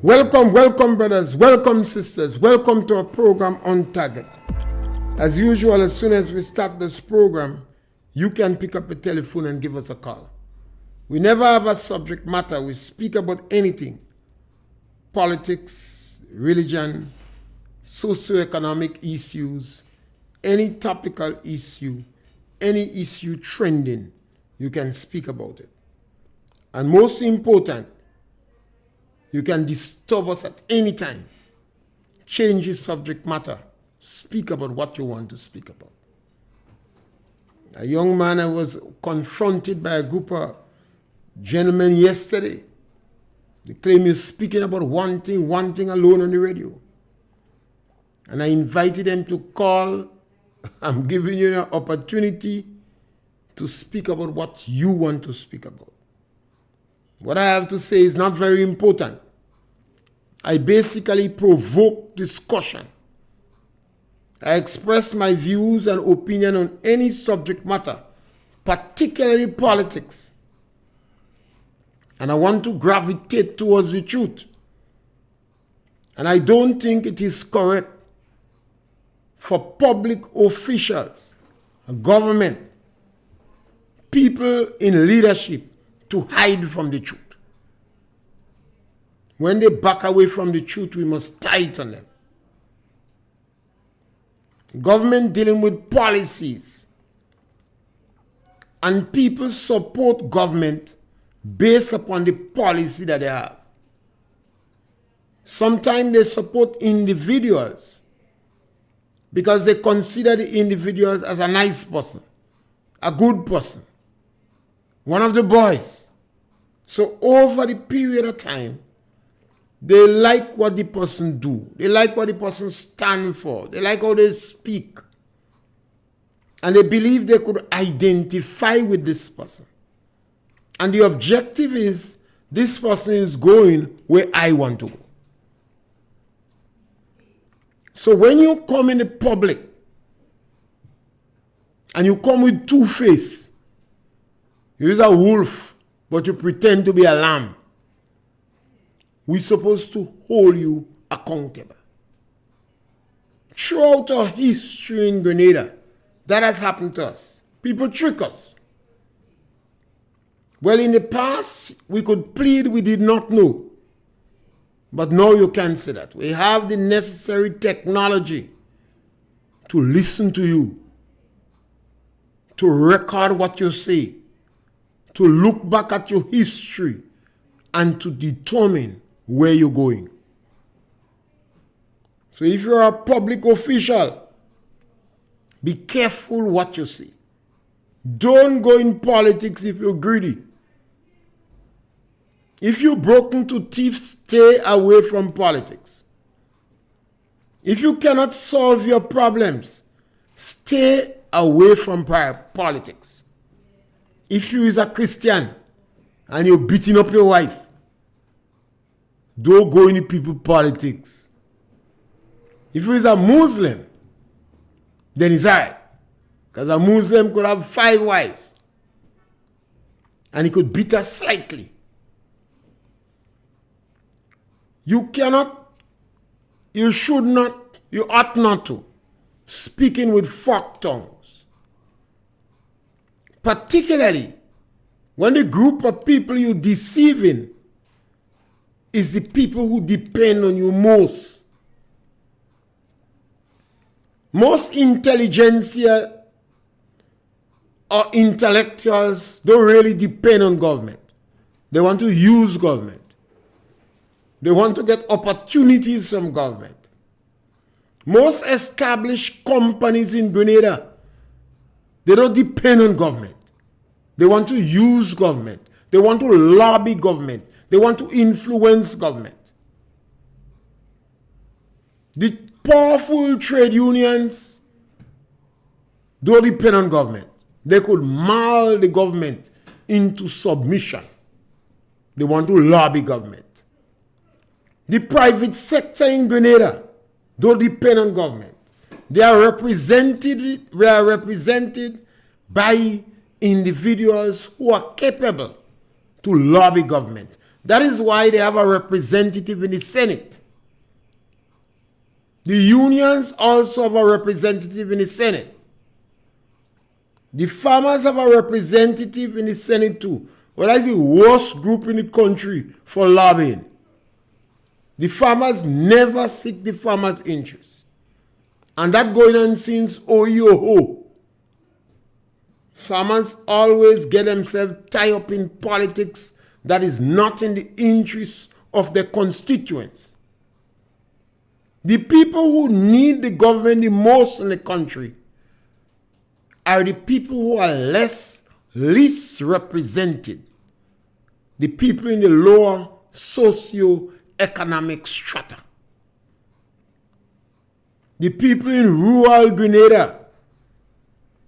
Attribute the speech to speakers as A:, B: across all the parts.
A: Welcome, welcome, brothers. Welcome, sisters. Welcome to our program On Target. As usual, as soon as we start this program, you can pick up a telephone and give us a call. We never have a subject matter. We speak about anything. Politics, religion, socioeconomic issues, any topical issue, any issue trending, you can speak about it. And most important, you can disturb us at any time. Change the subject matter. Speak about what you want to speak about. A young man, I was confronted by a group of gentlemen yesterday. They claim you're speaking about one thing alone on the radio. And I invited them to call. I'm giving you an opportunity to speak about what you want to speak about. What I have to say is not very important. I basically provoke discussion. I express my views and opinion on any subject matter, particularly politics. And I want to gravitate towards the truth. And I don't think it is correct for public officials, government, people in leadership to hide from the truth. When they back away from the truth, we must tighten them. Government dealing with policies, and people support government based upon the policy that they have. Sometimes they support individuals because they consider the individuals as a nice person, a good person, one of the boys. So over the period of time, they like what the person do. They like what the person stand for. They like how they speak. And they believe they could identify with this person. And the objective is, this person is going where I want to go. So when you come in the public, and you come with two faces, you're a wolf, but you pretend to be a lamb, we're supposed to hold you accountable. Throughout our history in Grenada, that has happened to us. People trick us. Well, in the past, we could plead we did not know. But now you can't say that. We have the necessary technology to listen to you, to record what you say, to look back at your history, and to determine where you're going. So if you're a public official, be careful what you say. Don't go in politics if you're greedy. If you're broken to teeth, stay away from politics. If you cannot solve your problems, stay away from politics. If you is a Christian and you're beating up your wife, don't go into people politics. If you is a Muslim, then it's all right. Because a Muslim could have 5 wives. And he could beat her slightly. You cannot, you should not, you ought not to, speaking with forked tongues. Particularly when the group of people you're deceiving is the people who depend on you most. Most intelligentsia or intellectuals don't really depend on government. They want to use government. They want to get opportunities from government. Most established companies in Grenada, they don't depend on government. They want to use government. They want to lobby government. They want to influence government. The powerful trade unions don't depend on government. They could maul the government into submission. They want to lobby government. The private sector in Grenada don't depend on government. They are represented by individuals who are capable to lobby government. That is why they have a representative in the Senate. The unions also have a representative in the Senate. The farmers have a representative in the Senate too. Well, that's the worst group in the country for lobbying. The farmers never seek the farmers' interests. And that going on since OEOO. Farmers always get themselves tied up in politics that is not in the interests of their constituents. The people who need the government the most in the country are the people who are least represented. The people in the lower socio-economic strata. The people in rural Grenada,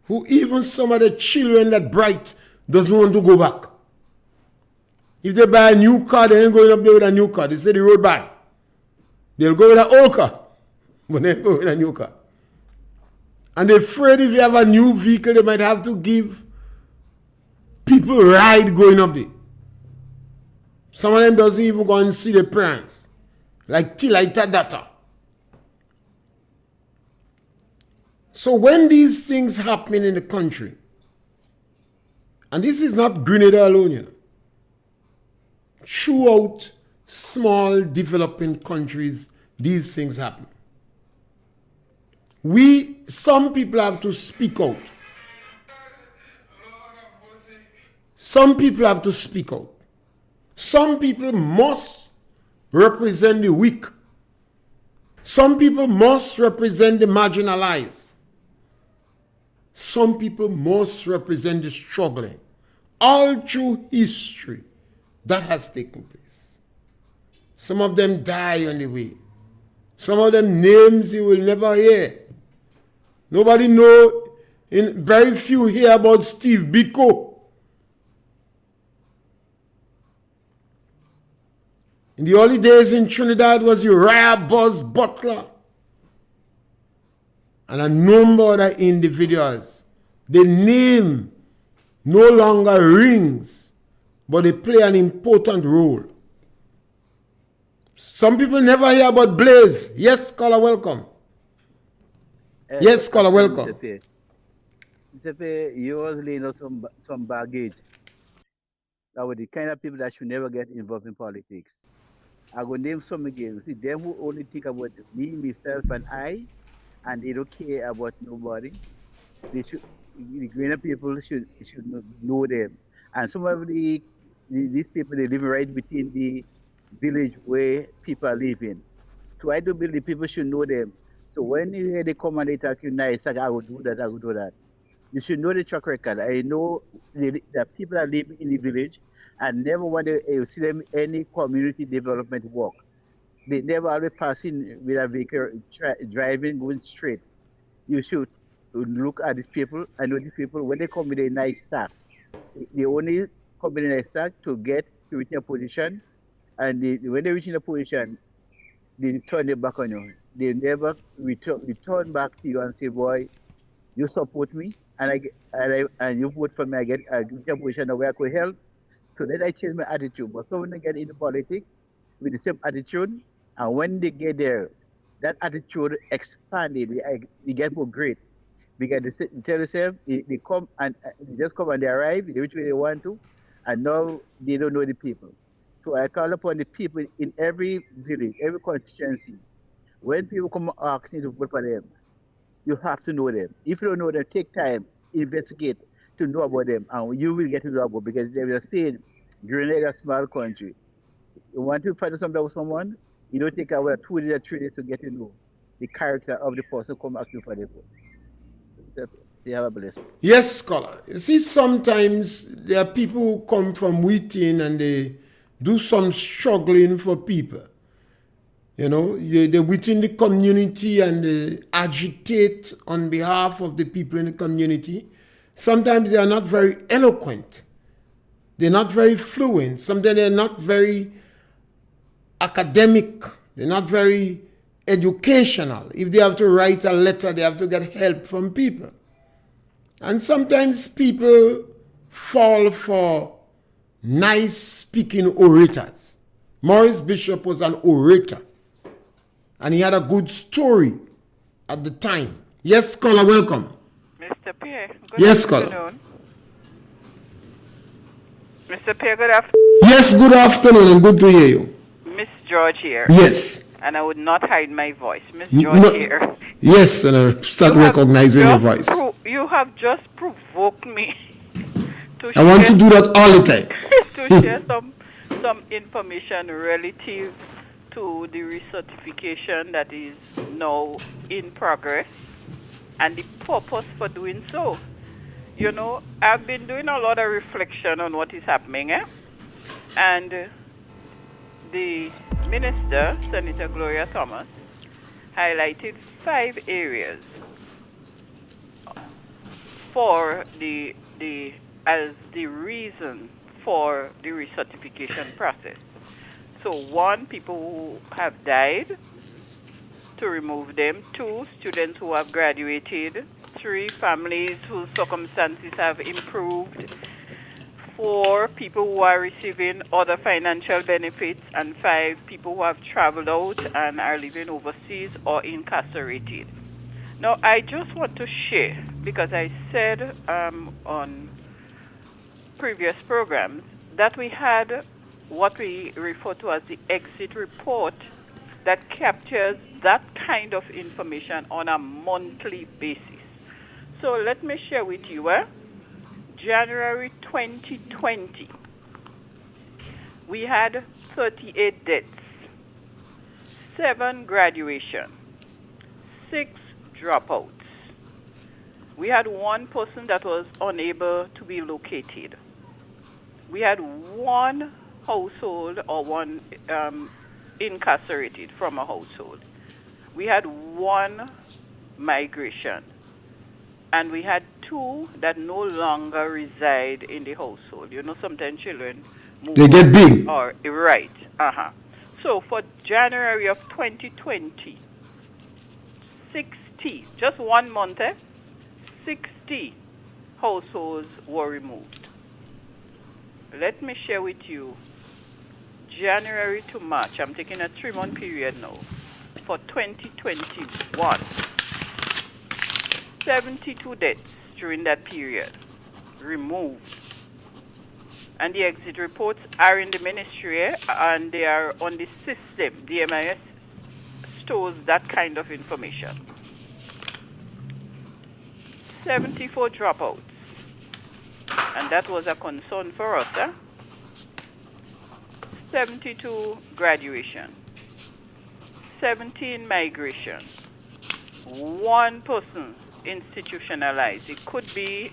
A: who even some of the children that bright doesn't want to go back. If they buy a new car, they ain't going up there with a new car. They say the road bad. They'll go with an old car, but they ain't go with a new car. And they're afraid if they have a new vehicle, they might have to give people a ride going up there. Some of them doesn't even go and see their parents. Like Tilaita Data. So when these things happen in the country, and this is not Grenada alone, you know, throughout small developing countries, these things happen. Some people have to speak out. Some people have to speak out. Some people must represent the weak. Some people must represent the marginalized. Some people must represent the struggling. All through history, that has taken place. Some of them die on the way. Some of them names you will never hear. Nobody know, very few hear about Steve Biko. In the early days in Trinidad was Uriah Buzz Butler and a number of other individuals. The name no longer rings, but they play an important role. Some people never hear about Blaze. Yes, scholar, welcome. Yes, scholar, welcome.
B: Mr. Pierre, you was laying out some baggage. That were the kind of people that should never get involved in politics. I will name some again. See, them who only think about me, myself, and I, and they don't care about nobody. They should, the greater people should know them. And some of these people, they live right between the village where people are living. So I do believe people should know them. So when you hear they come and they talk you nice, like I will do that, I will do that. You should know the track record. I know the people that live in the village and never want to see them any community development work. They never always passing with a vehicle, driving, going straight. You should look at these people. I know these people, when they come with a nice staff, they only come with a nice staff to reach a position. And when they reach in a position, they turn their back on you. They never return back to you and say, boy, you support me, and you vote for me, I get a position where I could help. So then I change my attitude. But so when they get into politics with the same attitude, and when they get there, that attitude expanded. They get more great. Because they tell themselves, they come and they just come and they arrive, they reach where they want to, and now they don't know the people. So I call upon the people in every village, every constituency. When people come asking to vote for them, you have to know them. If you don't know them, take time, investigate to know about them, and you will get to know about, because they will say, Grenada is a small country. You want to find something with someone, you don't take away 2 days or 3 days to get to know the character of the person come asking for the vote. You have a blessing.
A: Yes, scholar. You see, sometimes there are people who come from within and they do some struggling for people. You know, they're within the community and they agitate on behalf of the people in the community. Sometimes they are not very eloquent. They're not very fluent. Sometimes they're not very academic. They're not very educational. If they have to write a letter, they have to get help from people. And sometimes people fall for nice speaking orators. Maurice Bishop was an orator, and he had a good story at the time. Yes, caller, welcome.
C: Mr. Pierre, good
A: Yes, caller.
C: afternoon. Mr. Pierre, good afternoon.
A: Yes, good afternoon and good to hear you.
C: Miss George here.
A: Yes.
C: And I would not hide my voice. Miss George here.
A: Yes, and I start recognizing your voice.
C: You have just provoked me to
A: I want to do that all the time.
C: to share some information relative to the recertification that is now in progress and the purpose for doing so. You know, I've been doing a lot of reflection on what is happening, and the minister, Senator Gloria Thomas, highlighted 5 areas for as the reason for the recertification process. So 1, people who have died, to remove them. 2, students who have graduated. 3, families whose circumstances have improved. 4, people who are receiving other financial benefits. And 5, people who have traveled out and are living overseas or incarcerated. Now, I just want to share, because I said on previous programs that we had what we refer to as the exit report that captures that kind of information on a monthly basis. So let me share with you, January 2020, we had 38 deaths, 7 graduation, 6 dropouts. We had 1 person that was unable to be located. We had 1 household or 1 incarcerated from a household. We had 1 migration. And we had 2 that no longer reside in the household. You know, sometimes children move.
A: They get big.
C: Or, right. So for January of 2020, 60, just 1 month, 60 households were removed. Let me share with you, January to March, I'm taking a 3-month period now, for 2021, 72 deaths during that period removed. And the exit reports are in the ministry and they are on the system. The MIS stores that kind of information. 74 dropouts. And that was a concern for us. 72 graduation. 17 migration. 1 person institutionalized. It could be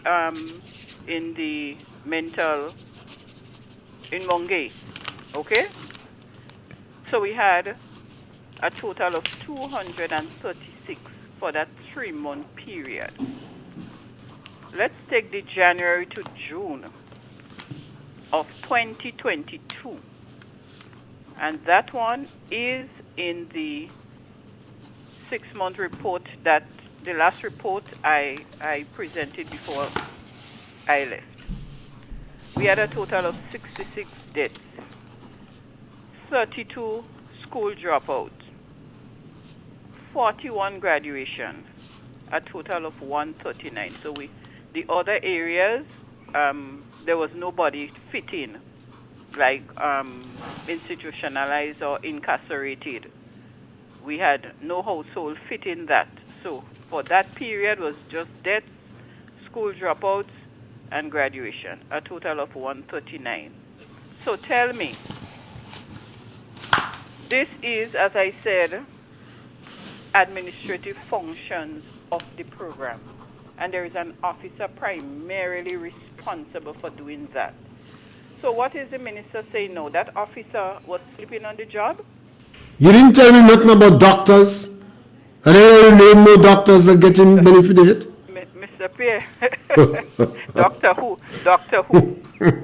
C: in the mental, in Mongay. Okay? So we had a total of 236 for that 3-month period. Let's take the January to June of 2022. And that one is in the 6-month report that the last report I presented before I left. We had a total of 66 deaths, 32 school dropouts, 41 graduation, a total of 139. So the other areas, there was nobody fit in, like institutionalized or incarcerated. We had no household fit in that. So for that period was just deaths, school dropouts, and graduation, a total of 139. So tell me, this is, as I said, administrative functions of the program. And there is an officer primarily responsible for doing that. So what is the minister saying now? That officer was sleeping on the job?
A: You didn't tell me nothing about doctors. And then you name no doctors that getting benefited.
C: Mr. Pierre. Doctor who? Doctor who?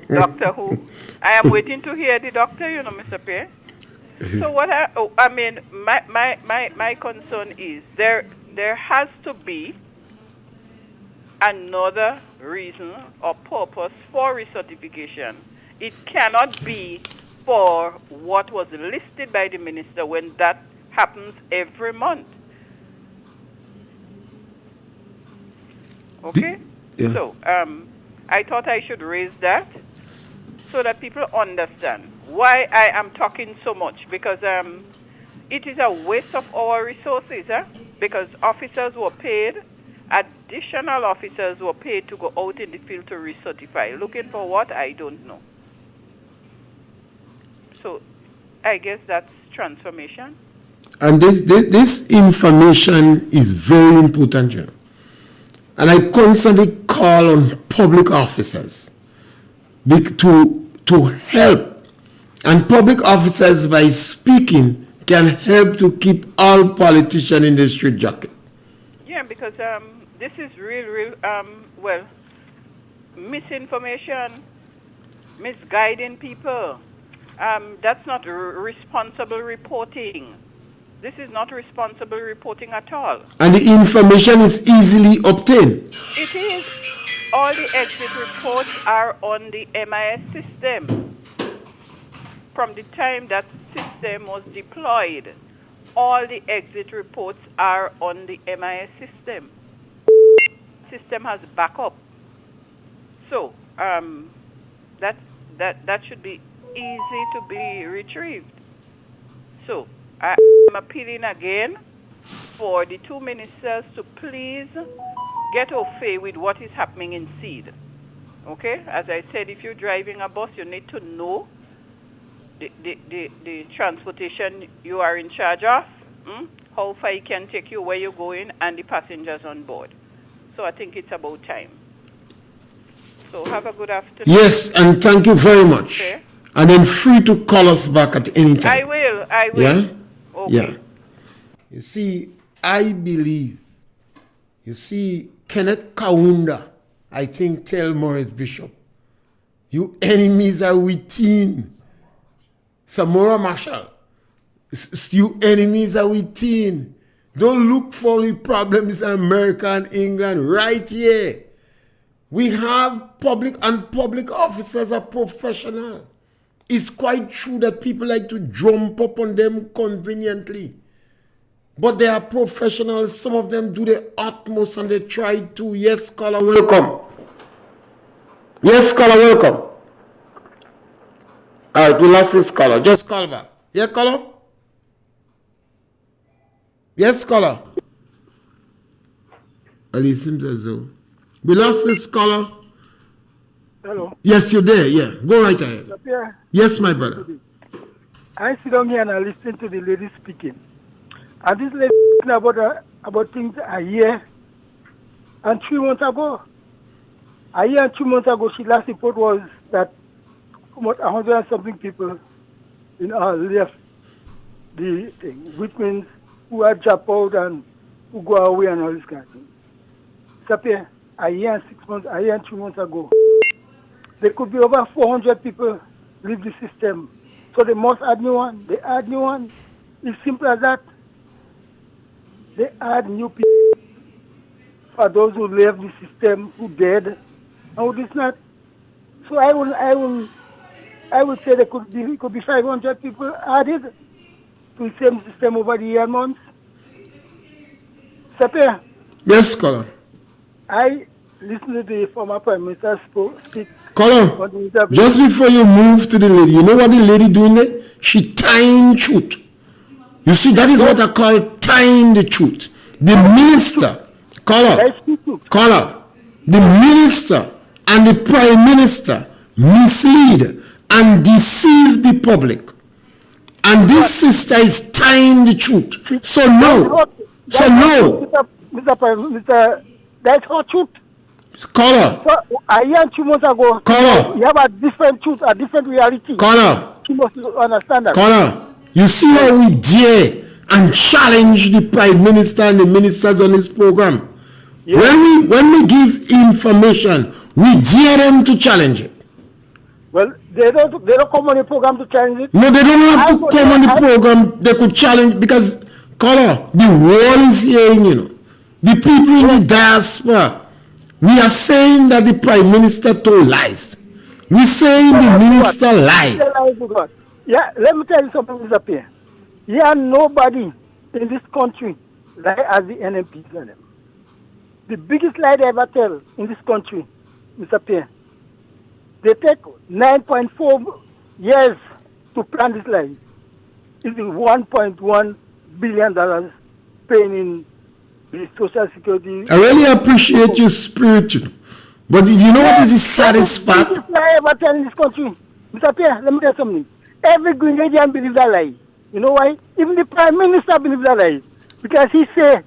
C: Doctor who? I am waiting to hear the doctor, you know, Mr. Pierre. So what my concern is there has to be another reason or purpose for recertification. It cannot be for what was listed by the minister when that happens every month. Okay?
A: Yeah.
C: So, I thought I should raise that so that people understand why I am talking so much, because it is a waste of our resources, because officers were paid, additional officers were paid to go out in the field to recertify. Looking for what? I don't know. So I guess that's transformation.
A: And this information is very important, you know. And I constantly call on public officers to help. And public officers, by speaking, can help to keep all politicians in the street jacket.
C: Yeah, because this is real, well, misinformation, misguiding people. That's not responsible reporting. This is not responsible reporting at all.
A: And the information is easily obtained.
C: It is. All the exit reports are on the MIS system. From the time that system was deployed, all the exit reports are on the MIS system. System has backup. So that should be easy to be retrieved. So I'm appealing again for the two ministers to please get au fait with what is happening in Seed. Okay? As I said, if you're driving a bus, you need to know the transportation you are in charge of, how far it can take you, where you're going, and the passengers on board. So I think it's about time. So have a good afternoon.
A: Yes, and thank you very much.
C: Okay.
A: And then free to call us back at any time.
C: I will.
A: Yeah?
C: Okay.
A: Yeah. You see, I believe, Kenneth Kaunda, I think, tell Morris Bishop, you enemies are within. Samora Marshall, you enemies are within. Don't look for the problems in America and England, right here. We have public officers are professional. It's quite true that people like to jump up on them conveniently. But they are professionals. Some of them do the utmost and they try to. Yes, caller, welcome. Yes, caller, welcome. All right, we lost this caller. Just call back. Yeah, caller? Yes, caller? Well, it seems as though we lost this caller.
D: Hello.
A: Yes, you're there. Yeah, go right ahead.
D: Pierre,
A: Yes, my brother.
D: I sit down here and I listen to the lady speaking. And this lady speaking about things a year and 3 months ago. A year and 2 months ago, she last report was that about 100 and something people in our left the thing, which means who are dropped out and who go away and all this kind of thing. Sapir, a year and 6 months, a year and 2 months ago, there could be over 400 people leave the system. So they must add new one. They add new one. It's simple as that. They add new people for those who left the system, who dead, and who did not. So I would say there could be 500 people added to the same system over the year months. Sapir,
A: Yes, caller.
D: I listened to the former Prime Minister speak.
A: Caller, just before you move to the lady, you know what the lady doing there? She tying truth. You see, that is what I call tying the truth. The minister, caller, the minister and the prime minister mislead and deceive the public. And this sister is tying the truth. So no.
D: Mr. Prime Minister, that's not truth.
A: Caller.
D: So, a year and 2 months ago,
A: Caller.
D: you have a different truth, a different reality.
A: Caller.
D: You must understand that.
A: Caller, you see how we dare and challenge the prime minister and the ministers on this program. Yes. When we give information, we dare them to challenge it.
D: Well, they don't come on the program to challenge it.
A: No, they don't have to come on the program. They could challenge because, caller, the world is hearing, you know. The people in the diaspora. We are saying that the prime minister told lies. We're saying the minister lied.
D: Yeah, let me tell you something, Mr. Pierre. Yeah, nobody in this country lie as the NMP tell them. The biggest lie they ever tell in this country, Mr. Pierre, they take 9.4 years to plan this lie. It's $1.1 billion paying in the Social Security.
A: I really appreciate your spirit, but you know what is the saddest part?
D: Biggest lie ever tell in this country. Mr. Pierre, let me tell you something. Every Grenadian believes that lie. You know why? Even the Prime Minister believes that lie. Because he say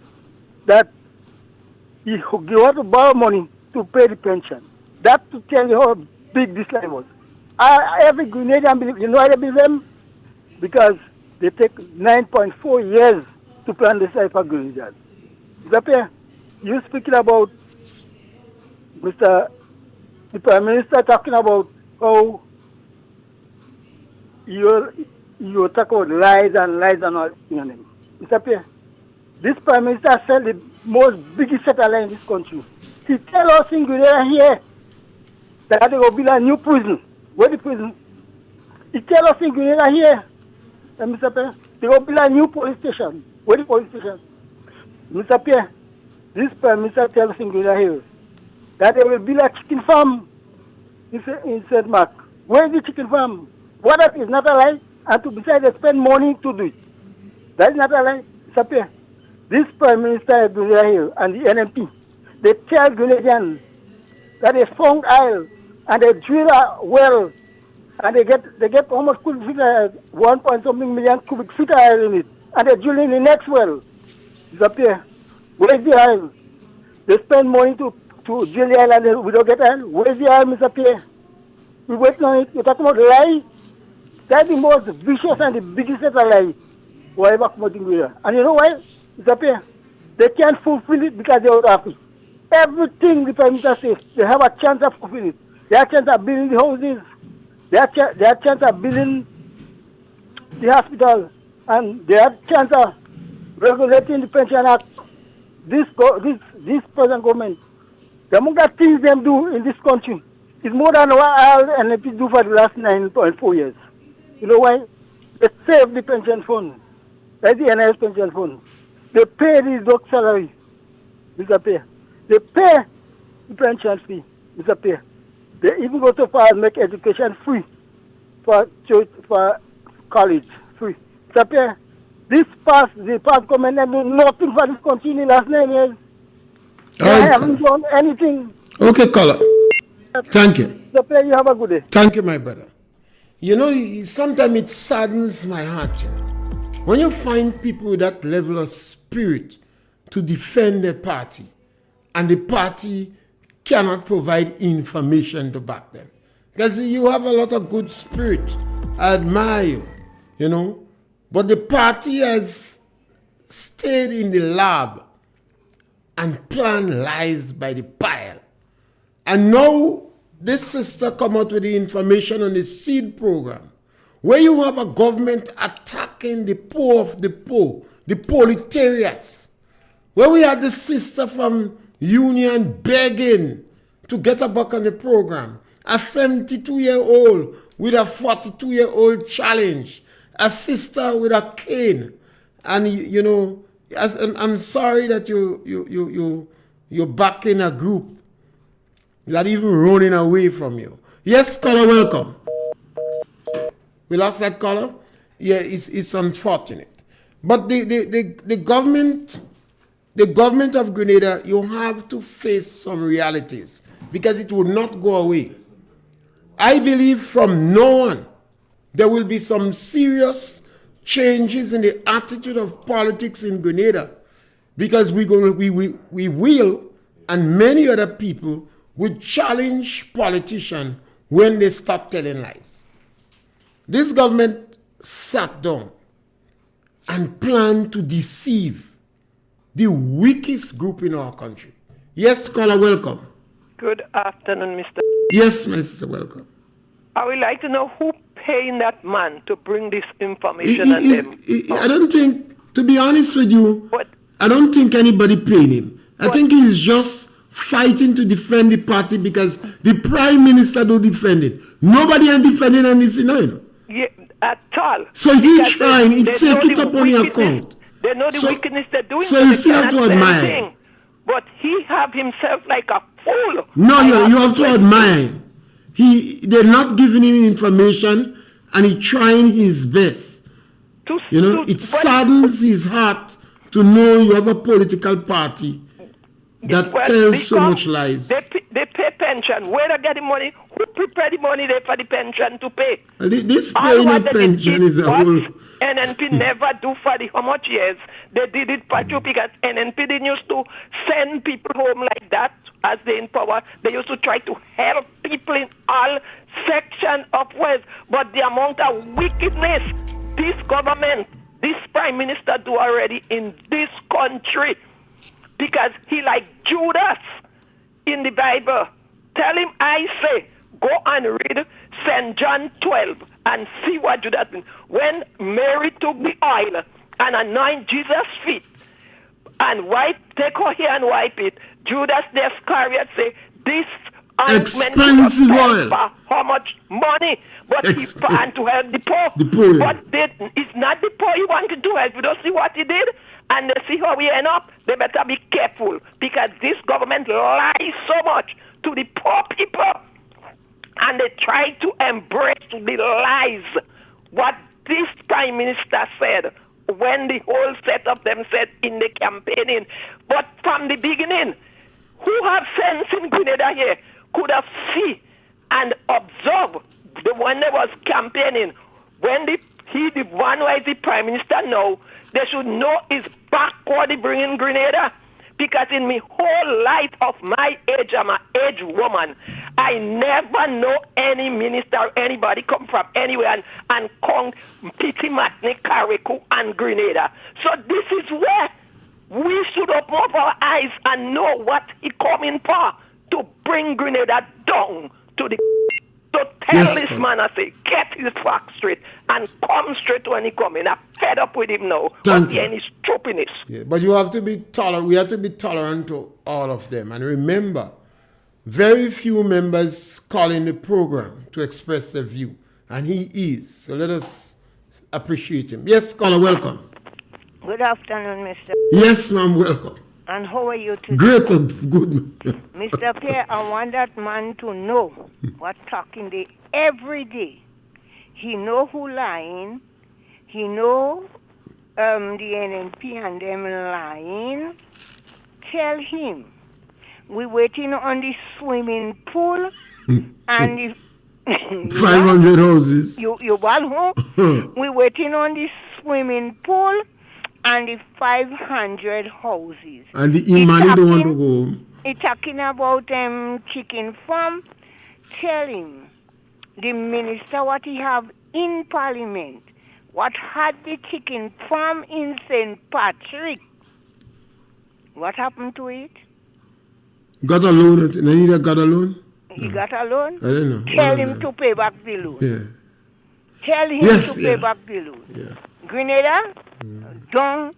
D: that he want to borrow money to pay the pension. That to tell you how big this lie was. Every Grenadian believes. You know why they believe them? Because they take 9.4 years to plan this lie for Grenadians. Mr. Pierre, you speaking about the Prime Minister talking about how you talk about lies and all. Mr. Pierre, this Prime Minister said the most biggest satellite in this country. He tell us in Grenada here that there will be a new prison. Where the prison? He tell us in Grenada here, Mr. Pierre, there will be a new police station. Where the police station? Mr. Pierre, this Prime Minister tells us in Grenada here that there will be a chicken farm in St. Mark. Where is the chicken farm? What that is not a lie, and to decide to spend money to do it. That is not a lie. Mr. Pierre, this Prime Minister of Grenada here and the NMP, they tell Grenadians that they found oil and they drill a well and they get almost cubic feet, 1 point something million cubic feet of oil in it, and they drill in the next well. Mr. Pierre, where's the oil? They spend money to drill the oil and we don't get oil. Where's the oil, Mr. Pierre? We waiting on it. You're talking about lie? That's the most vicious and the biggest lie whatever come out in Grenada. And you know why? Mr. Pierre, they can't fulfill it because they're out of it. Everything the Prime Minister says, they have a chance of fulfilling it. They have a chance of building the houses. They have a chance of building the hospital. And they have a chance of regulating the Pension Act. This present government, the amount of things they do in this country is more than what all the NLP do for the last 9.4 years. You know why? They save the pension fund. That's the NIS pension fund. They pay the dog salary, Mr. Pierre. They pay the pension fee, Mr. Pierre. They even go so far as make education free for church, for college, free. Mr. Pierre, the past government have done nothing for this country in the last 9 years. They haven't done anything.
A: Okay, caller. Thank you.
D: Mr. Pierre, you have a good day.
A: Thank you, my brother. You know, sometimes it saddens my heart, when you find people with that level of spirit to defend their party, and the party cannot provide information to back them. Because you have a lot of good spirit. I admire you, But the party has stayed in the lab and planned lies by the pile. And now this sister come out with the information on the seed program, where you have a government attacking the poor of the poor, the proletariats, where we had the sister from Union begging to get a buck on the program, a 72-year-old with a 42-year-old challenge, a sister with a cane, and I'm sorry that you're backing a group that even running away from you. Yes, caller, welcome. We lost that caller. Yeah, it's unfortunate, but the government of Grenada, you have to face some realities because it will not go away. I believe from now on there will be some serious changes in the attitude of politics in Grenada, because we will, and many other people would challenge politicians when they stop telling lies. This government sat down and planned to deceive the weakest group in our country. Yes, caller, welcome.
E: Good afternoon, Mr.
A: Yes, my sister, welcome.
E: I would like to know who paying that man to bring this information on them.
A: I don't think, to be honest with you,
E: What?
A: I don't think anybody paying him. I think he's just fighting to defend the party because the Prime Minister don't defend it. Nobody is defending anything now,
E: Yeah, at all.
A: So he
E: Because
A: trying, he
E: they
A: take
E: know
A: it
E: the
A: up on your
E: wickedness-
A: account.
E: They know the
A: So-
E: wickedness they're doing.
A: so you
E: they
A: still have
E: cannot
A: to
E: say
A: admire.
E: anything. But he have himself like a fool.
A: No, you have to
E: say
A: admire him. They're not giving him information, and he trying his best. You know, it saddens his heart to know you have a political party that tells so
E: because
A: much lies.
E: They pay pension. Where they get the money? Who prepare the money there for the pension to pay?
A: This
E: All
A: paying
E: what
A: of
E: they
A: pension
E: did
A: is a
E: what
A: whole...
E: NNP never do for the how much years. They did it for you because NNP didn't used to send people home like that as they in power. They used to try to help people in all sections of West. But the amount of wickedness this government, this prime minister do already in this country, because he like Judas in the Bible. Tell him, I say, go and read St. John 12 and see what Judas did. When Mary took the oil and anoint Jesus' feet and take her hair and wipe it, Judas the Iscariot say, this
A: expensive oil.
E: For how much money? But he planned to help the poor.
A: The poor.
E: But it's not the poor he wanted to help. You don't see what he did? And they see how we end up. They better be careful, because this government lies so much to the poor people, and they try to embrace the lies. What this prime minister said when the whole set of them said in the campaigning. But from the beginning, who have sense in Grenada here could have seen and observed when they was campaigning, when the one who is the prime minister now, they should know is backward bringing Grenada. Because in my whole life of my age, I'm an age woman, I never know any minister or anybody come from anywhere and come Pity Matney, Carriacou, and Grenada. So this is where we should open up our eyes and know what he coming for, to bring Grenada down to the... So tell this man, I say, get his facts straight and come straight when he come in. I'm fed up with him now.
A: Thank you.
E: Any stupidness.
A: Yeah, but you have to be tolerant. We have to be tolerant to all of them. And remember, very few members call in the program to express their view. And he is. So let us appreciate him. Yes, caller, welcome.
F: Good afternoon, Mr.
A: Yes, ma'am, welcome.
F: And how are you today?
A: Great and good.
F: Mr. Pierre, I want that man to know what talking day every day. He know who lying. He know the NNP and them lying. Tell him we waiting on the swimming pool and the
A: 500 houses.
F: You want who? We waiting on the swimming pool and the 500 houses.
A: And the Imani don't want to go home.
F: He talking about chicken farm. Tell him the minister what he have in parliament, what had the chicken farm in St. Patrick. What happened to it?
A: Got a loan. He got a loan?
F: He got a loan?
A: I don't know.
F: Tell him to pay back the loan.
A: Yeah.
F: Tell him to pay back the loan.
A: Yeah.
F: Grenada, down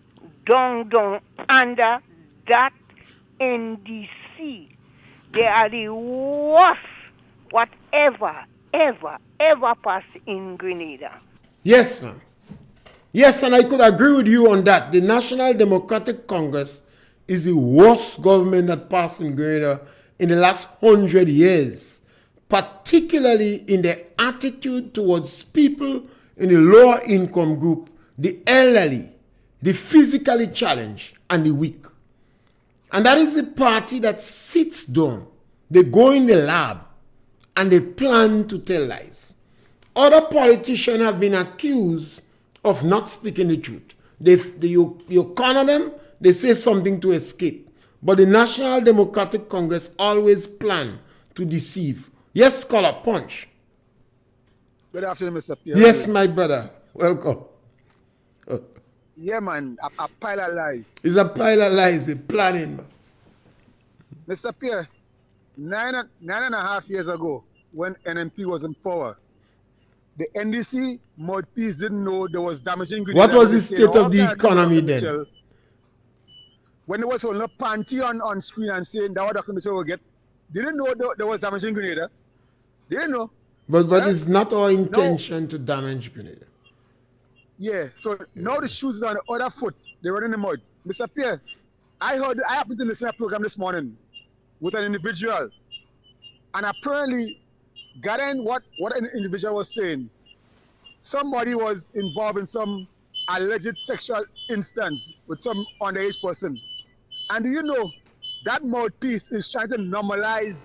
F: under that NDC. They are the worst whatever, ever passed in Grenada.
A: Yes, ma'am. Yes, and I could agree with you on that. The National Democratic Congress is the worst government that passed in Grenada in the last 100 years, particularly in their attitude towards people in the lower income group, the elderly, the physically challenged, and the weak. And that is the party that sits down. They go in the lab and they plan to tell lies. Other politicians have been accused of not speaking the truth. You corner them, they say something to escape. But the National Democratic Congress always plan to deceive. Yes, caller, punch.
G: Good afternoon, Mr. Pierre.
A: Yes, my brother. Welcome.
G: Yeah, man, a pile of lies.
A: It's a pile of lies, a planning, man.
G: Mr. Pierre, nine and a half years ago, when NNP was in power, the NDC mouthpiece didn't know there was damaging Grenada.
A: What was the state of the economy then?
G: When there was holding a panty on screen and saying that what Dr. Mitchell will get, they didn't know there was damaging Grenada. They didn't know.
A: But it's not our intention to damage Grenada.
G: Yeah, so now the shoes is on the other foot. They run in the mud. Mr. Pierre, I happened to listen to a program this morning with an individual, and apparently, gathering what an individual was saying, somebody was involved in some alleged sexual instance with some underage person. And do you know that mouthpiece is trying to normalize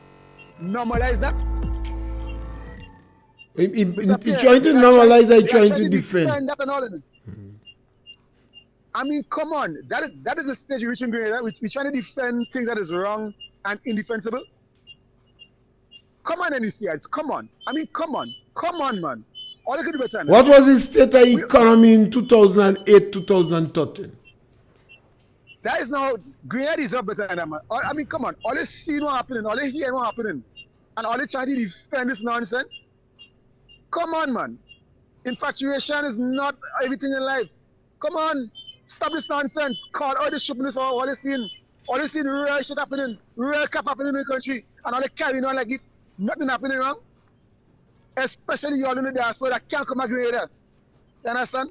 G: that?
A: He's trying to normalize, he's trying to defend.
G: That and all. I mean, come on. That is the stage we're reaching. We're trying to defend things that is wrong and indefensible. Come on, NECites. Come on. I mean, come on. Come on, man. All you can do better.
A: What was the state of economy in 2008, 2013?
G: That is now, Grenada is up better than that, man. I mean, come on. All they see what happening, all they hear what happening, and all they trying to defend this nonsense. Come on, man. Infatuation is not everything in life. Come on. Stop this nonsense. Call all the shopping for all they seeing. All they seeing real shit happening. Real crap happening in the country. And all they carrying on like if nothing happening wrong. Especially y'all in the diaspora that can't come agree there. You understand?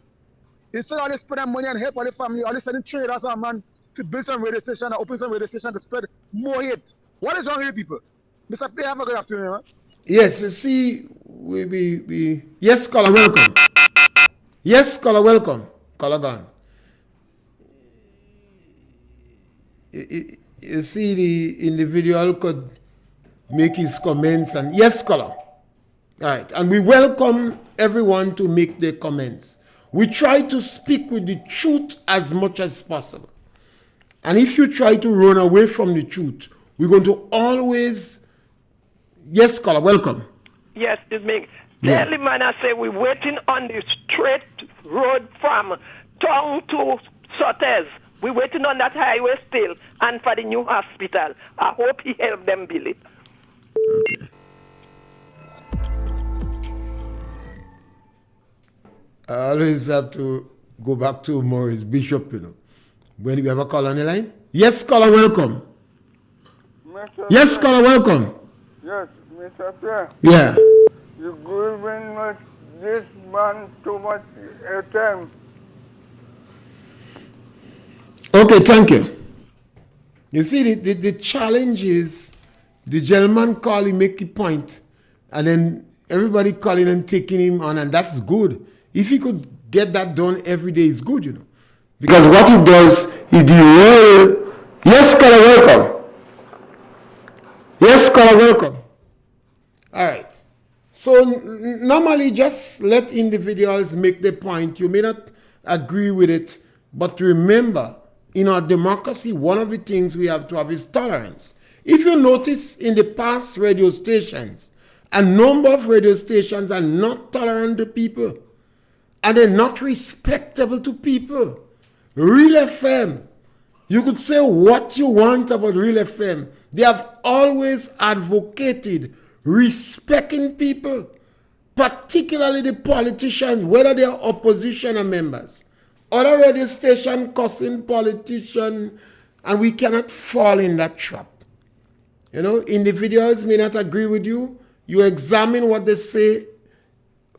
G: Instead of all they spend their money and help all the family, all they sending traders or man to build some radio station and open some radio station to spread more hate. What is wrong with you people? Mr. Pierre, have a good afternoon, man.
A: Yes, you see, we yes, caller, welcome. Yes, caller, welcome. Caller gone. You see, the individual could make his comments, and yes, caller. All right, and we welcome everyone to make their comments. We try to speak with the truth as much as possible. And if you try to run away from the truth, we're going to always... Yes, caller, welcome.
E: Yes, it's me. Tell the man I say we're waiting on the straight road from Tong to Sotes. We're waiting on that highway still and for the new hospital. I hope he help them build it.
A: Okay. I always have to go back to Maurice Bishop, you know. When we have a call on the line? Yes, caller, welcome. Yes, caller, welcome.
H: Yes, Mr. Pierre.
A: Yeah.
H: You giving much this man too much time.
A: Okay, thank you. You see, the challenge is the gentleman call, he make a point, and then everybody calling and taking him on, and that's good. If he could get that done every day, it's good, you know. Because what he does, he derail. Yes, caller, welcome. Yes, caller, welcome. All right. So normally just let individuals make their point. You may not agree with it, but remember, in our democracy, one of the things we have to have is tolerance. If you notice in the past radio stations, a number of radio stations are not tolerant to people, and they're not respectable to people. Real FM, you could say what you want about Real FM. They have always advocated respecting people, particularly the politicians, whether they are opposition or members. Other radio stations cussing politicians, and we cannot fall in that trap. You know, individuals may not agree with you. You examine what they say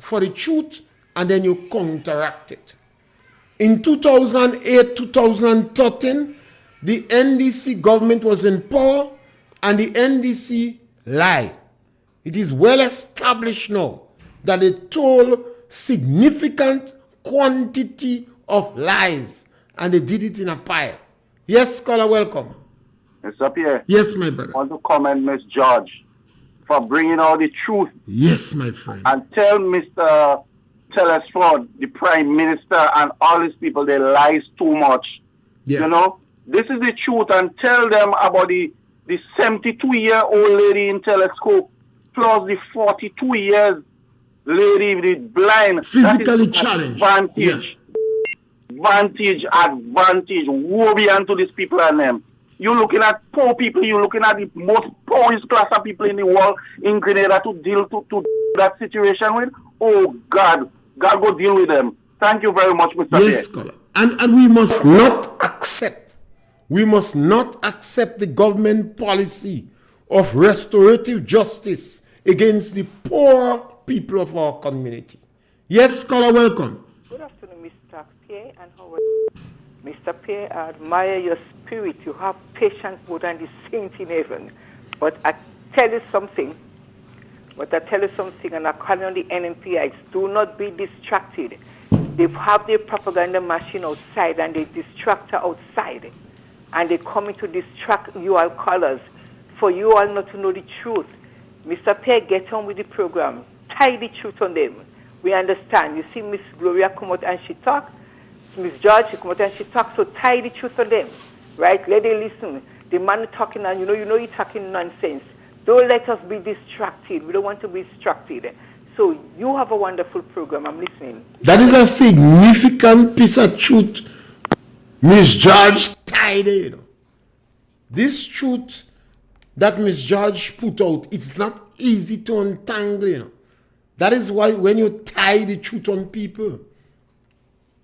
A: for the truth, and then you counteract it. In 2008, 2013, the NDC government was in power, and the NDC lied. It is well established now that they told significant quantity of lies, and they did it in a pile. Yes, caller, welcome.
I: Mr. Pierre.
A: Yes, my brother.
I: I want to comment Miss George for bringing out the truth.
A: Yes, my friend.
I: And tell Mr. Telesford, the Prime Minister, and all these people, they lies too much.
A: Yeah.
I: You know, this is the truth, and tell them about the 72-year-old lady in Telescope, plus the 42 years lady with the blind.
A: Physically challenged.
I: Advantage. Yeah. Advantage. Woe be unto these people and them. You're looking at poor people, you're looking at the most poorest class of people in the world in Grenada to deal to that situation with. Oh, God go deal with them. Thank you very much, Mr.
A: Yes,
I: Pierre.
A: caller. And we must not accept the government policy of restorative justice against the poor people of our community. Yes, caller, welcome.
C: Good afternoon,
E: Mr. Pierre, I admire your spirit. You have patience more than the saints in heaven. But I tell you something. And I call on the NNPIs, do not be distracted. They have their propaganda machine outside and they distract her outside. And they come in to distract you all callers for you all not to know the truth. Mr. Pierre, get on with the program. Tie the truth on them. We understand. You see Miss Gloria come out and she talk. Miss George, she come out and she talk. So tie the truth on them. Right? Let them listen. The man talking and you know you're talking nonsense. Don't let us be distracted. We don't want to be distracted. So you have a wonderful program. I'm listening.
A: That is a significant piece of truth, Miss George tied it, you know. This truth that Miss George put out, it's not easy to untangle, you know. That is why when you tie the truth on people,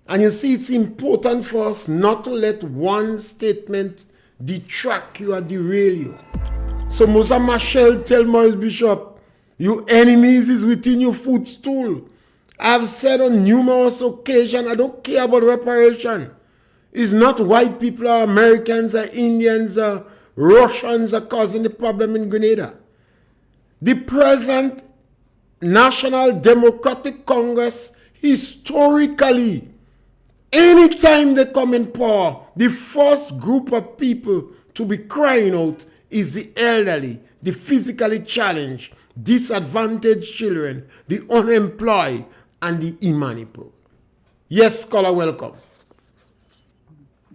A: and you see it's important for us not to let one statement detract you or derail you. So Musa Machel tell Maurice Bishop, your enemies is within your footstool. I've said on numerous occasions, I don't care about reparation. It's not white people or Americans or Indians or Russians are causing the problem in Grenada. The present National Democratic Congress, historically, anytime they come in power, the first group of people to be crying out is the elderly, the physically challenged, disadvantaged children, the unemployed, and the Imani program. Yes, scholar, welcome.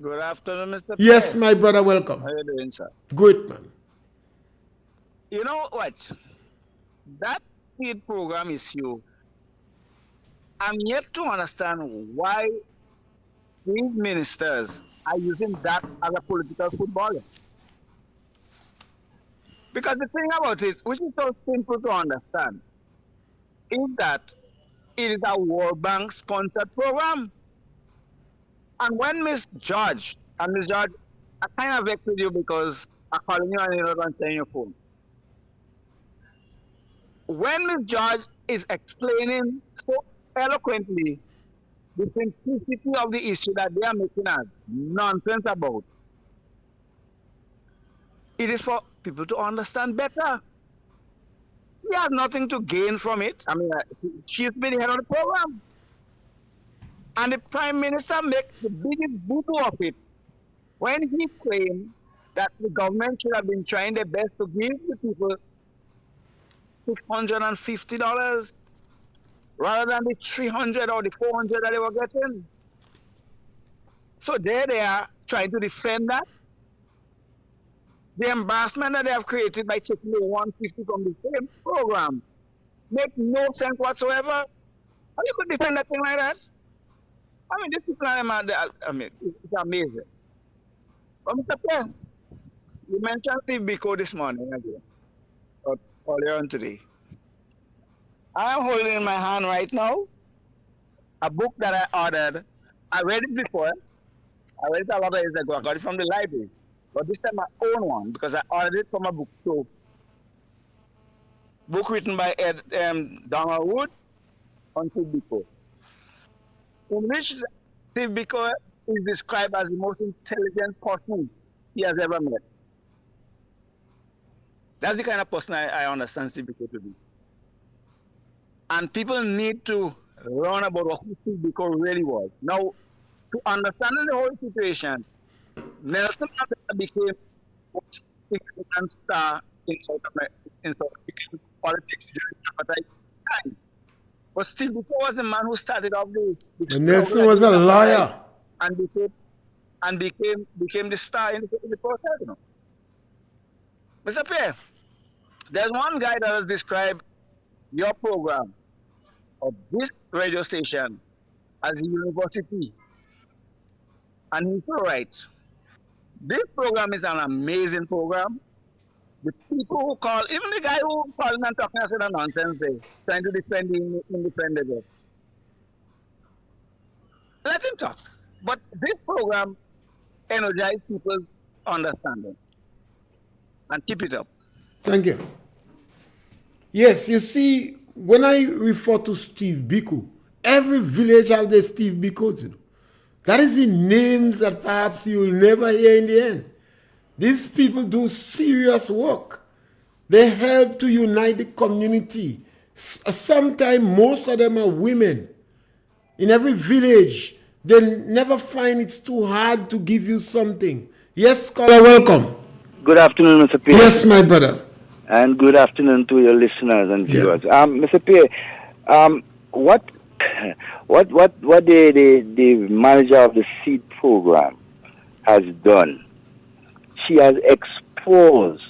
G: Good afternoon, Mr.
A: Yes,
G: Pierre.
A: my brother, welcome.
G: How are you doing, sir?
A: Good, man.
G: You know what? That seed program issue, I'm yet to understand why these ministers are using that as a political footballer. Because the thing about it, which is so simple to understand, is that it is a World Bank sponsored program. And when Miss George, I kind of vexed with you because I'm calling you and you're not answering your phone. When Miss George is explaining so eloquently the simplicity of the issue that they are making us nonsense about, it is for people to understand better. He has nothing to gain from it. I mean, she's been head of the program. And the Prime Minister makes the biggest boo-boo of it when he claimed that the government should have been trying their best to give the people $650 rather than the $300 or the $400 that they were getting. So there they are trying to defend that. The embarrassment that they have created by taking the 150 from the same program makes no sense whatsoever. How you could defend that thing like that? I mean, this people are, I mean, it's amazing. But Mr. Pierre, you mentioned Steve Biko this morning again, or earlier on today. I am holding in my hand right now a book that I ordered. I read it before. I read it a lot of years ago. I got it from the library. But this time my own one because I ordered it from a bookstore. Book written by Donald Wood on Steve Biko. In which Steve Biko is described as the most intelligent person he has ever met. That's the kind of person I understand Steve Biko to be. And people need to learn about who Steve Biko really was. Now, to understand the whole situation, Nelson Mandela became the most significant star in South African politics during apartheid time. But Steve Biko was the man who started off the
A: Nelson was a liar.
G: And became the star in the process, you know. Mr. Pierre, there's one guy that has described your program of this radio station as a university. And he's so right. This program is an amazing program. The people who call, even the guy who calling and talking us a nonsense there, trying to defend the independent. Let him talk. But this program energizes people's understanding. And keep it up.
A: Thank you. Yes, you see, when I refer to Steve Biko, every village has their Steve Biko, you know. That is the names that perhaps you will never hear in the end. These people do serious work. They help to unite the community. Sometimes most of them are women. In every village, they never find it's too hard to give you something. Yes, caller, welcome.
J: Good afternoon, Mr. Pierre.
A: Yes, my brother.
J: And good afternoon to your listeners and viewers. Mr. Pierre, what the manager of the seed program has done, she has exposed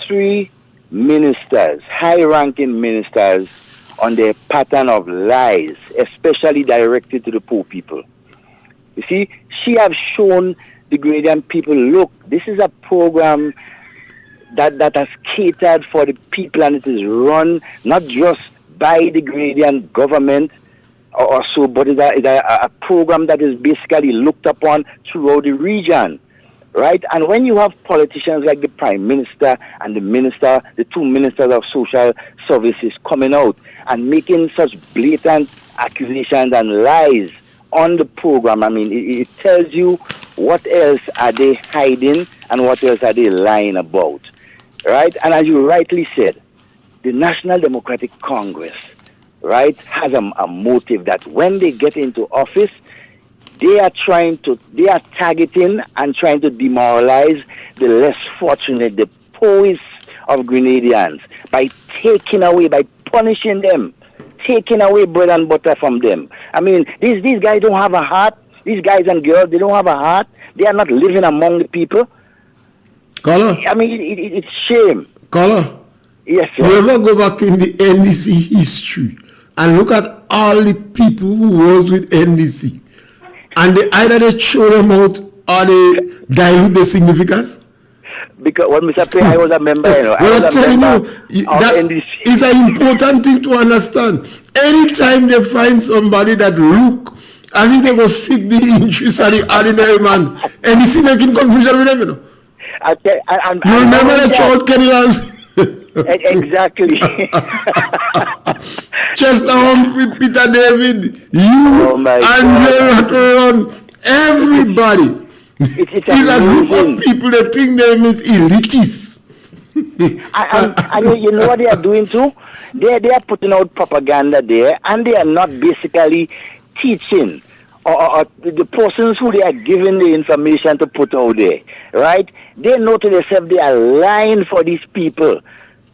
J: 3 ministers, high-ranking ministers, on their pattern of lies, especially directed to the poor people. You see, she has shown the Grenadian people, look, this is a program that has catered for the people, and it is run not just by the Grenadian government or so, but it's a program that is basically looked upon throughout the region, right? And when you have politicians like the Prime Minister and the 2 ministers of social services coming out and making such blatant accusations and lies on the program, I mean, it tells you what else are they hiding and what else are they lying about, right? And as you rightly said, the National Democratic Congress, right, has a motive that when they get into office, they are targeting and trying to demoralize the less fortunate, the poorest of Grenadians by punishing them, taking away bread and butter from them. I mean, these guys don't have a heart. These guys and girls, they don't have a heart. They are not living among the people.
A: Caller?
J: I mean, it's shame.
A: Caller?
J: Yes, sir.
A: You ever go back in the NDC history and look at all the people who was with NDC, and either they throw them out or they dilute the significance?
J: Because when Mr. Pierre, I was a member,
A: I'm telling you, that is an important thing to understand. Anytime they find somebody that look as if they go seek the interest of the ordinary man, NDC making confusion with them, you know. You remember the child Kenny Lance?
J: Exactly.
A: Chester Humphrey, Peter David, Andre Ratteron, everybody. It's a group of people that think they is elitists.
J: and you know what they are doing too? They are putting out propaganda there, and they are not basically teaching or the persons who they are giving the information to put out there, right? They know to themselves they are lying for these people,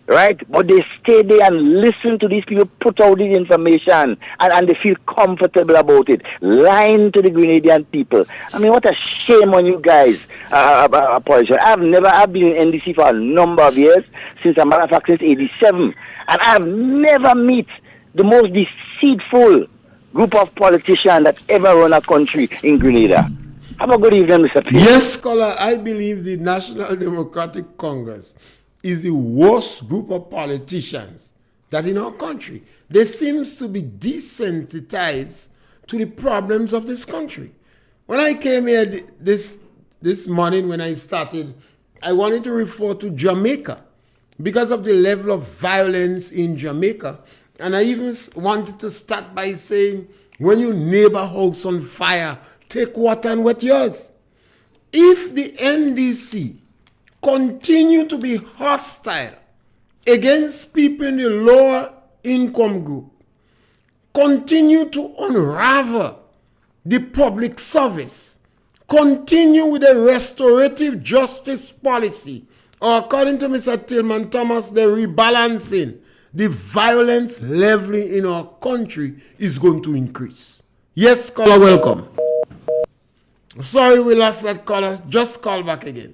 J: right? But they stay there and listen to these people put out this information, and they feel comfortable about it, lying to the Grenadian people. I mean, what a shame on you guys. I've been in NDC for a number of years, since a matter of fact, since 87, and I've never met the most deceitful group of politicians that ever run a country in Grenada. Have a good evening, Mr. Pierre.
A: Yes, scholar, I believe the National Democratic Congress is the worst group of politicians that in our country. They seem to be desensitized to the problems of this country. When I came here this morning, when I started, I wanted to refer to Jamaica because of the level of violence in Jamaica. And I even wanted to start by saying, when your neighbor house on fire, take water and wet yours. If the NDC continue to be hostile against people in the lower income group, continue to unravel the public service, continue with the restorative justice policy, or according to Mr. Tillman Thomas, the rebalancing, the violence leveling in our country is going to increase. Yes, caller, welcome. Sorry we lost that caller. Just call back again.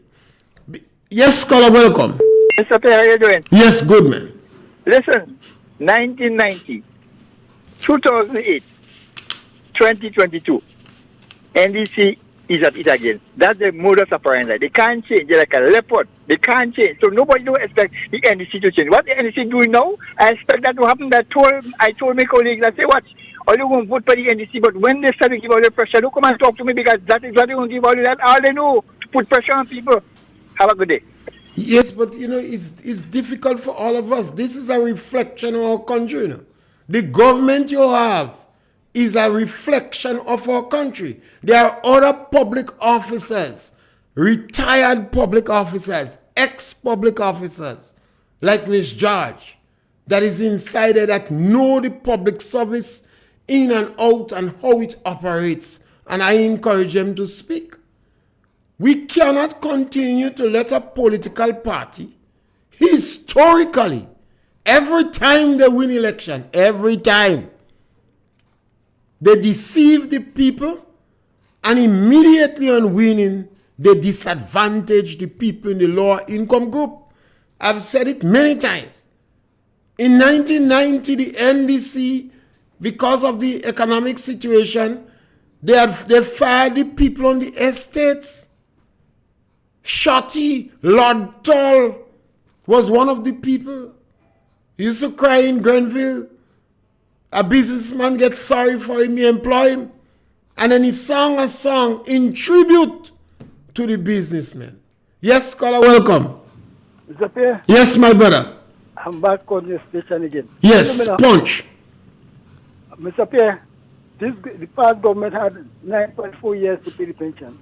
A: Yes, caller, welcome.
H: Mr. Pierre, how are you doing?
A: Yes, good man.
H: Listen, 1990, 2008, 2022, NDC is at it again. That's the modus operandi. They can't change. They're like a leopard. They can't change. So nobody don't expect the NDC to change. What the NDC doing now, I expect that to happen. I told my colleagues, I say, watch, all you won't vote for the NDC, but when they start to give all the pressure, don't come and talk to me, because that is what they won't give all that. All they know, to put pressure on people. Have a good day.
A: Yes, but you know, it's difficult for all of us. This is a reflection of our country, you know. The government you have is a reflection of our country. There are other public officers, retired public officers, ex-public officers, like Miss George, that is inside there that know the public service in and out and how it operates. And I encourage them to speak. We cannot continue to let a political party, historically, every time they win election, every time, they deceive the people, and immediately on winning, they disadvantage the people in the lower income group. I've said it many times. In 1990, the NDC, because of the economic situation, they fired the people on the estates. Shotty, Lord Toll was one of the people. He used to cry in Grenville. A businessman gets sorry for him, he employ him. And then he sang a song in tribute to the businessman. Yes, caller, welcome.
D: Mr. Pierre,
A: Yes, my brother.
D: I'm back on your station again.
A: Yes, punch.
D: Mr. Pierre, the past government had 9.4 years to pay the pension.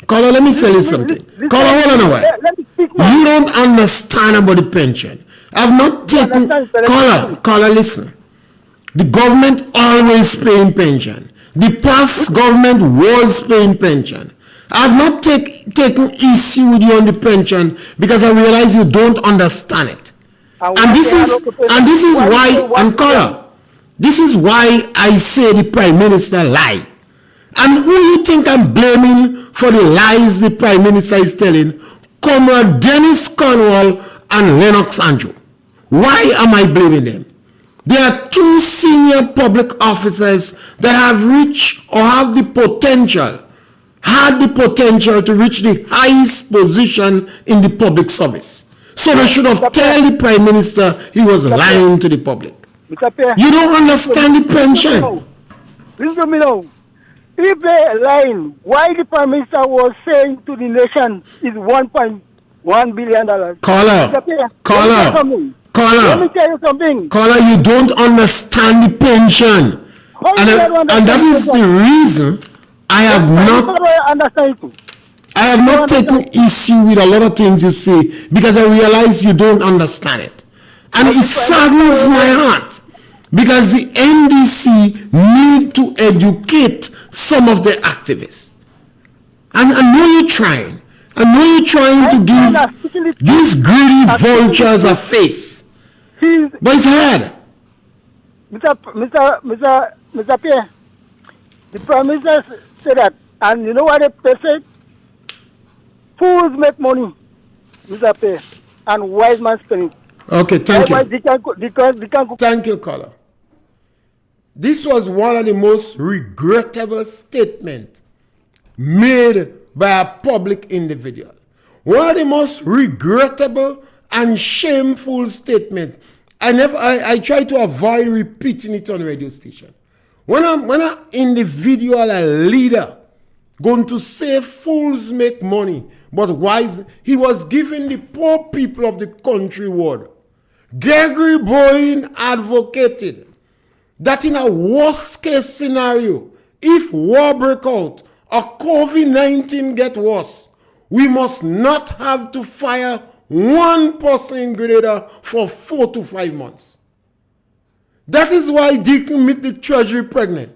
A: Caller, let me tell you something. Caller, hold on a while.
D: Let me speak now.
A: You don't understand about the pension. I've not taken... Caller, listen. The government always paying pension. The past government was paying pension. I've not taken issue with you on the pension because I realize you don't understand it. And this is why, and caller, this is why I say the Prime Minister lie. And who you think I'm blaming for the lies the Prime Minister is telling? Comrade Dennis Cornwall and Lennox Andrew. Why am I blaming them? There are two senior public officers that have reached or have the potential, had the potential to reach the highest position in the public service. So they should have told the Prime Minister he was lying to the public. You don't understand the pension.
D: Listen to me now. If they lying, why the Prime Minister was saying to the nation is $1.1 billion? Let me tell you something.
A: Caller, you don't understand the pension. And that is the reason I have not taken issue with a lot of things you say because I realize you don't understand it. And it saddens my heart because the NDC need to educate some of their activists. And I know you're trying. I know you're trying to give these greedy vultures a face. But it's hard.
D: Mr. Pierre, the Prime Minister said that, and you know what they said? Fools make money, Mr. Pierre, and wise man spend it.
A: Okay, thank you. Thank you, caller. This was one of the most regrettable statements made by a public individual. One of the most regrettable and shameful statements. I try to avoid repeating it on the radio station. When an individual, a leader, going to say fools make money, but wise, he was giving the poor people of the country word. Gregory Boyne advocated that in a worst case scenario, if war break out or COVID-19 get worse, we must not have to fire one person in Grenada for 4 to 5 months. That is why Deacon meet the treasury pregnant.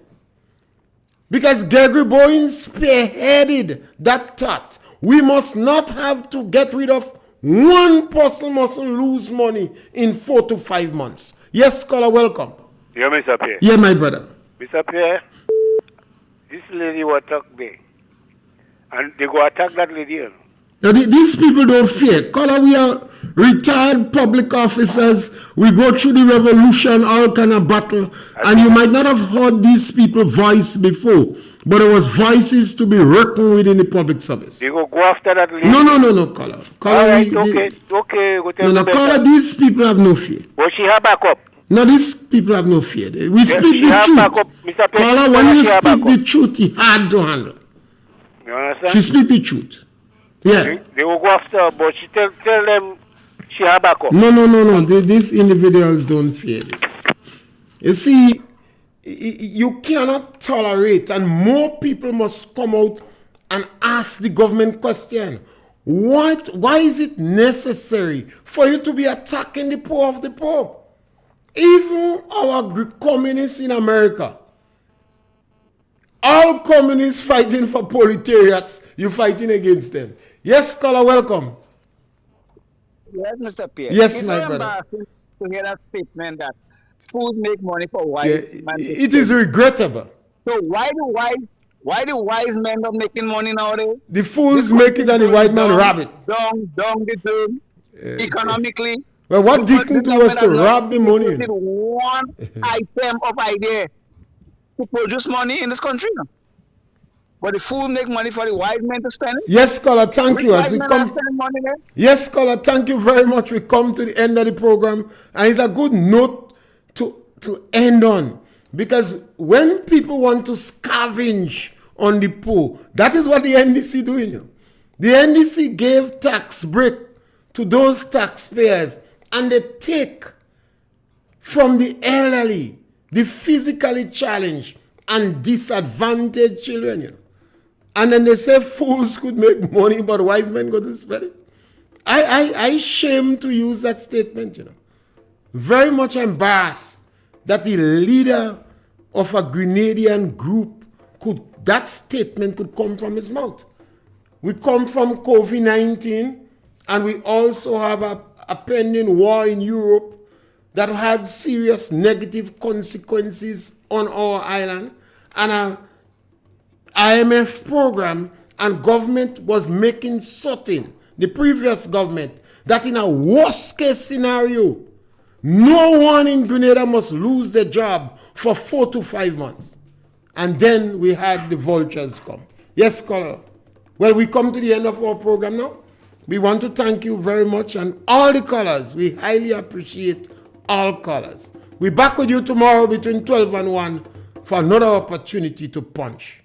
A: Because Gregory Boyne spearheaded that thought. We must not have to get rid of one person mustn't lose money in 4 to 5 months. Yes, caller, welcome.
K: Yeah, Mr. Pierre.
A: Yeah, my brother.
K: Mr. Pierre, this lady will attack me. And they go attack that lady.
A: Now, these people don't fear. Caller, we are retired public officers. We go through the revolution, all kind of battle. And you might not have heard these people's voice before. But there was voices to be reckoned with in the public service.
K: They go after that lady?
A: No, caller.
K: All right, okay. Go tell
A: no, caller, these people have no fear.
K: But she have backup.
A: No, these people have no fear. We speak the truth.
K: Mr.
A: Caller, when you speak the truth, he hard to handle.
K: You understand?
A: She speak the truth. Yeah.
K: They will go after, but she tell them she have backup.
A: No. These individuals don't fear this. You see, You cannot tolerate, and more people must come out and ask the government question. Why is it necessary for you to be attacking the poor of the poor? Even our communists in America, all communists fighting for proletariats, you're fighting against them. Yes, scholar, welcome.
G: Yes, Mr. Pierre.
A: Yes,
G: it's
A: my
G: so
A: brother.
G: embarrassing to hear that statement that food make money for
A: Yeah,
G: wise men.
A: it is regrettable.
G: So why do wise men not making money nowadays?
A: The fools make it and the white man rob it.
G: Down the drain economically.
A: Well, what
G: Because
A: Deacon
G: the
A: do was to
G: government has
A: rob the money?
G: created one item of idea to produce money in this country. But the fool make money for the wise men to spend it.
A: Yes, scholar, thank
G: Which
A: you. As
G: wise
A: we
G: men are
A: come,
G: spending money there?
A: yes, scholar, thank you very much. We come to the end of the program, and it's a good note to end on, because when people want to scavenge on the poor, that is what the NDC doing. You know, the NDC gave tax break to those taxpayers, and they take from the elderly, the physically challenged and disadvantaged children. You know. And then they say fools could make money, but wise men go to spend it. I shame to use that statement, you know. Very much embarrassed that the leader of a Grenadian group that statement could come from his mouth. We come from COVID-19, and we also have a pending war in Europe that had serious negative consequences on our island, and a IMF program, and government was making certain, the previous government, that in a worst case scenario, no one in Grenada must lose their job for 4 to 5 months. And then we had the vultures come. Yes, scholar. Well, we come to the end of our program now. We want to thank you very much, and all the callers. We highly appreciate all callers. We're back with you tomorrow between 12 and 1 for another opportunity to punch.